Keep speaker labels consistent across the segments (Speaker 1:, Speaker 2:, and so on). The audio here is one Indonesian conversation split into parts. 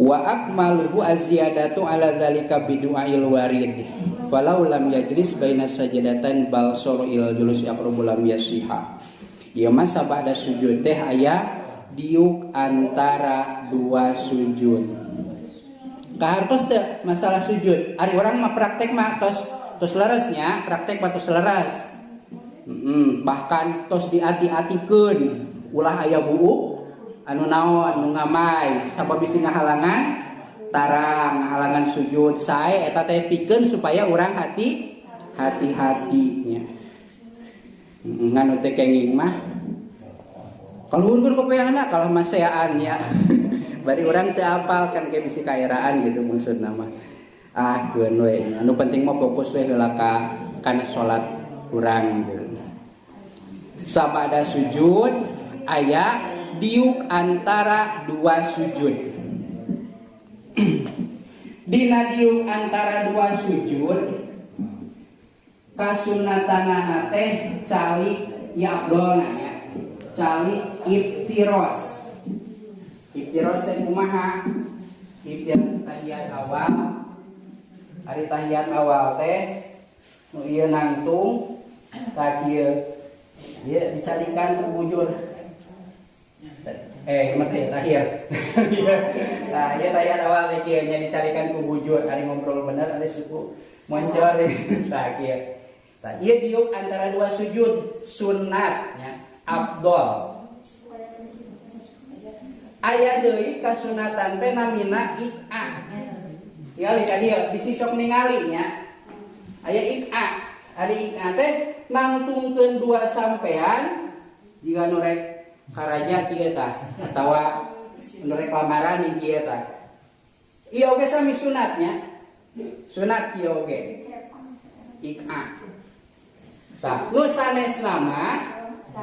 Speaker 1: Wa akmaluhu aziyadatu ala dzalika bidu'ail warid falau lam yajlis baina sajadatan bal sur'il julus aqrabu lam yasiha. Ya masa ba'da sujud teh aya diuk antara dua sujud. Kahartos teh masalah sujud. Ari urang mah praktek mah tos leresnya, praktek mah tos leres. Bahkan tos diati-atikeun ulah aya buuk anu naon nu ngamai sababisi ngahalangan tarang ngahalangan sujud sae eta teh pikeun supaya urang hati-hatinya nganu teh kenging mah kaluhurkeun kopeyahna kalah maseaan ya bari urang teu apal kan ke bisi kaeraan gitu maksudna mah keun we anu penting mah fokus we heula kana salat urang gitu. Sabada sujud aya diuk antara dua sujud. Dina diuk antara dua sujud kasunatana teh cali ya abdolna ya. Cali iftiros. Iftiros teh kumaha? Iftiros tahiyat awal. Ari tahiyat awal teh nu ieu nangtung ka kieu dia dicarikan bujur. Tahir. Nah, ya tahiyat awal teh kieu nya dicarikan ku bujur, ari ngobrol bener ari suku moncor tah kieu. Tah ieu diuk antara dua sujud sunat nya afdol. Aya deui kasunatan teh namina iqa. Ningali ka dieu bisi sok ningali nya. Aya iqa. Ari iqa teh nangtungkeun dua sampean jika nu rek karaja kieu tah atawa nu rek lamaran di kieu tah. Ieu oge sami sunatnya. Sunat ieu oge. Iqa. Tah, nu sanesna mah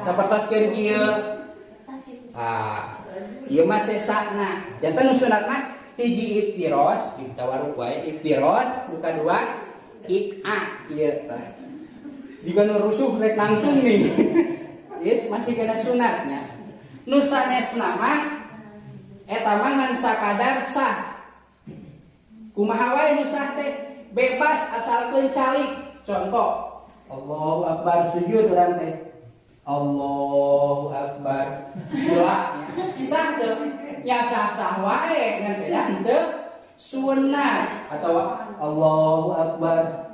Speaker 1: sapertoskeun kieu. Ieu mah sesana. Janten nu sunat mah hiji iftiros, tawaruk wae iftiros, nu kadua iqa ieu tah. Jika nu rusuh rek nangtung nih. Yes, masih kena sunatnya. Nu sanesna mah eta mah ngan sakadar sah. Kumaha wae nu sah teh bebas asalkeun calik. Contoh, Allahu Akbar sujud urang teh. Allahu Akbar. Doa sah teu? Ya sah-sah wae ngan beda henteu sunat atau Allahu Akbar.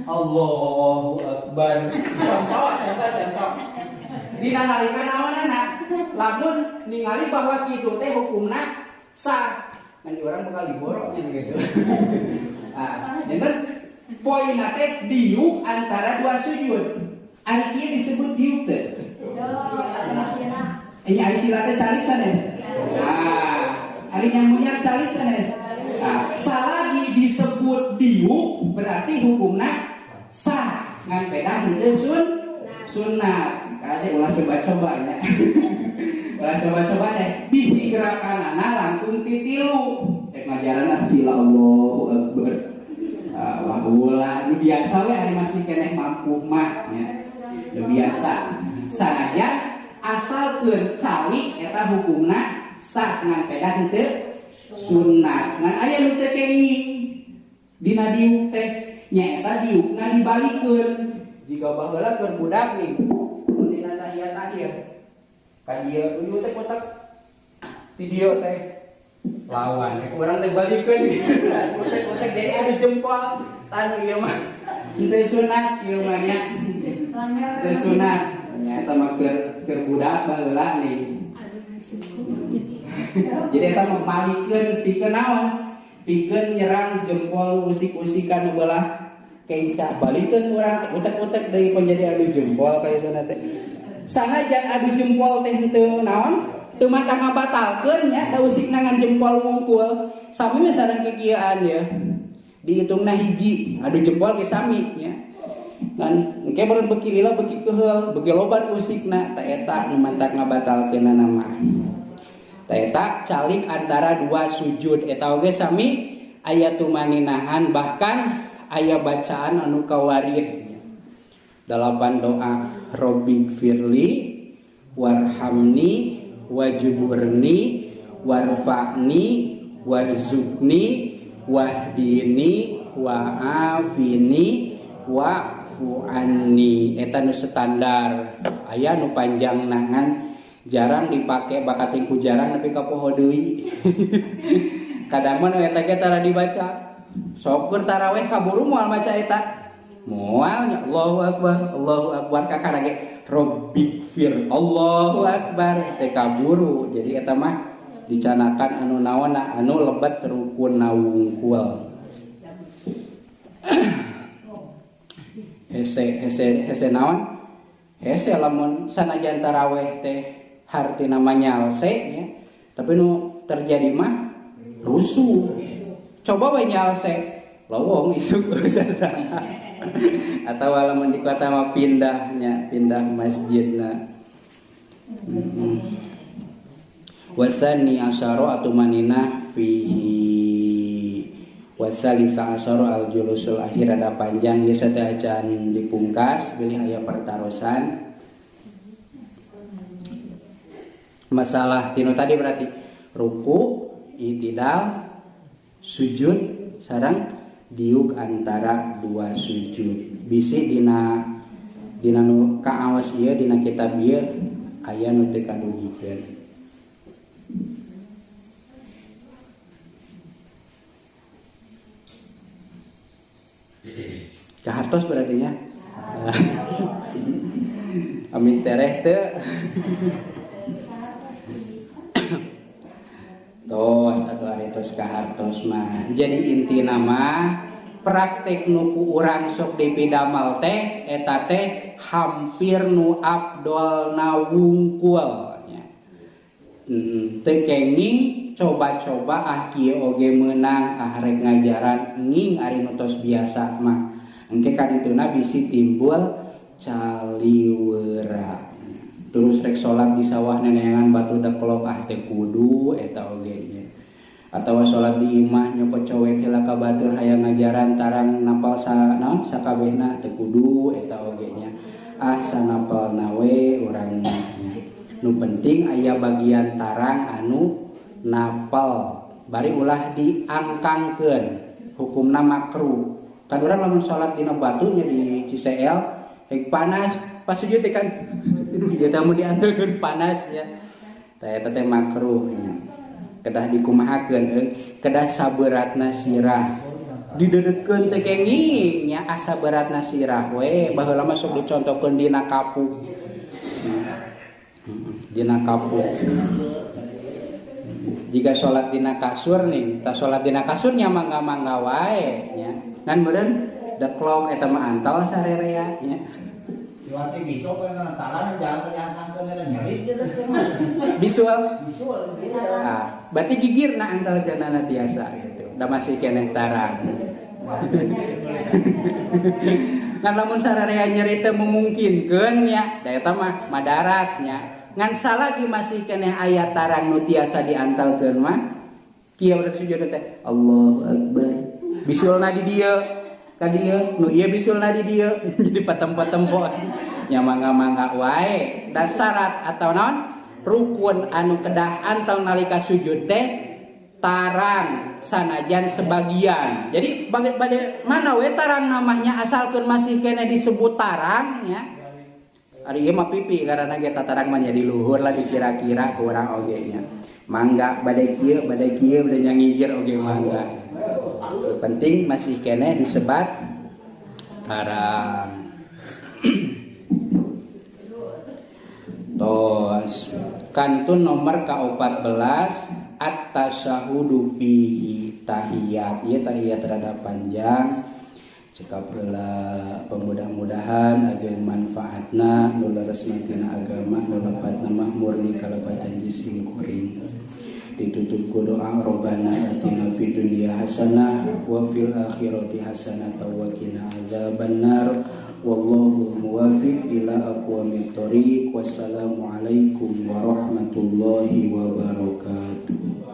Speaker 1: Allahu Akbar. Contoh. Dina nalika naonana? Lamun ningali bahwa kitu teh hukumna sah. Ngan urang bakal diboroknya gitu. Enten poinna teh diuk antara dua sujud. Ari ieu disebut diuk teh. Ari sila teh calik sanes. Ari nyambunya calik sanes. Salagi disebut diuk berarti hukumna sah ngan beda henteu sunat. Kade ulah coba-coba ya. Ulah coba-coba deh. Bisi gerakanana langkung titilu. Rek ngajaranna sila Allahu Akbar. Wah ulah nu biasa we ari masih keneh mampu mah nya. Nu biasa. Sanajan asalkeun calik eta hukumna sah ngan beda henteu sunat. Ngan aya nu teu kenging dina diuk teh nyaeta diukna dibalikeun. Jika baheula keur budak nih dina tahiyat akhir ka dieu uyu teh kotak ti dieu teh lawan urang teh balikeun kotak jadi adu jempol tanu ieu mah teu sunat ieu mah nya teu sunat nyaeta mah keur budak baheula nih. Jadi eta mah balikeun pikeun naon? Pikeun nyerang jempol usik-usikan ulah kenca balikeun urang utek-utek deui pun jadi adu jempol kayeuna teh. Sanajan adu jempol teh henteu naon? Teu mata ngabatalkeun nya da usikna ngan jempol ngungkul. Sami mah sareng kieuan ya. Dihitungna hiji, adu jempol ge sami nya. Dan engke baru beuki lila beuki keheul, beuki loba usikna teh eta nu mantap ngabatalkeunna mah. Eta calik antara dua sujud eta oge sami aya tumaninahan bahkan aya bacaan anu kawarid. Dalapan doa Robbi firli
Speaker 2: warhamni wajburni warfa'ni warzuqni wahdini wa'afini wa'fu anni. Eta nu standar. Aya nu panjang nangan jarang dipake bakating ku jarang tapi ka poho deui. Kadang mah eta ge tara dibaca. Sok keur tarawih kaburu moal maca eta. Moal nya Allahu akbar kakana ge Rabbikfir Allahu akbar teh kaburu. Jadi eta mah dicanakan anu naonna anu lebat rukun nawungkul. hese naon? Hese lamun sanajan tarawih teh hartina nyalse nya. Tapi nu terjadi mah rusuh. Coba we nyalse lowong isuk sadana. Atau lamun di kota mah pindah masjidna. Wasani asyara atumanina fihi wasalisa asyara al-julusul akhir ada panjang ya teh acan dipungkas bilih aya pertarosan. Masalah tinu tadi berarti ruku, i'tidal, sujud sareng diuk antara dua sujud. Bisi dina nu kaawas ieu dina kitab ieu aya nu teu kadugikeun. Kahartos berarti ya. Amih tereh teu. Tos atuh ari tos kahartos mah. Jadi inti nama praktek nu ku urang sok dipidamal teh eta teh hampir nu abdolna wungkul nya. Teu kenging coba-coba kieu oge meunang rek ngajaran nging ari nu tos biasa mah. Engke kadituna bisi timbul caliweura. Terus rek salat di sawah neneangan batu deklok teh kudu eta oge nya. Atawa salat di imah nyokot cowek heula ka batur hayang ngajaran tarang napal naon sakabehna teh kudu eta oge nya. Sanapalna we urang nu penting aya bagian tarang anu napal bari ulah diangkangkeun hukumna makruh. Kan urang lamun salat dina batu nya di Ciseel hek panas pas sujud teh kan dia tamu diandelkeun panas ya. Tah eta teh makruh nya. Kedah dikumahakeun kedah saberatna sirah. Didedetkeun teh kenging nya saberatna sirah we baheula mah sok dicontohkeun dina kapuk. Dina kapuk. Jika sholat dina kasur nih, tak sholat dina kasur nya mangga wae nya. Kan meureun deklok eta mah antal sarerea nya.
Speaker 3: Diwati bisu we ngantaran jangan diangkangkeun nyeri
Speaker 2: Visual. Berarti gigirna antal janana tiasa gitu. Da masih keneh tarang. Kan lamun sarerea nyeri teh memungkinkeun nya, da eta mah madarat nya. Ngan salagi masih keneh aya tarang nu tiasa diantalkeun mah kieu urang sujud teh Allahu akbar. Bisulna di dieu ka dieu nu ieu bisulna di dieu jadi patem-patempo nya mangga-mangga wae. Da syarat atau naon rukun anu kedah antal nalika sujud teh tarang sanajan sebagian. Jadi bade mana we tarang namanya asalkeun masih keneh disebut tarang nya. Ari ieu mah pipi karana ge tatarang mah nya di luhur lah dikira-kira ku urang oge nya. Mangga bade kieu bade nyangigir oge mangga. Penting masih keneh disebat tarang. Tos kantun nomor ka-14 at-tasyahudu fihi tahiyat. Ieu tahiyat rada panjang. Cekap heula pemudah-mudahan ageun manfaatna nu leresna tina agama nu lepatna mah murni kalebatan jisim kuring. Ditutup ku doa Rabbana atina fid dunya hasanah wa fil akhirati hasanah wa qina adzabannar. Wallahu muwaffiq ila aqwamit thoriq. Wassalamu alaikum warahmatullahi wabarakatuh.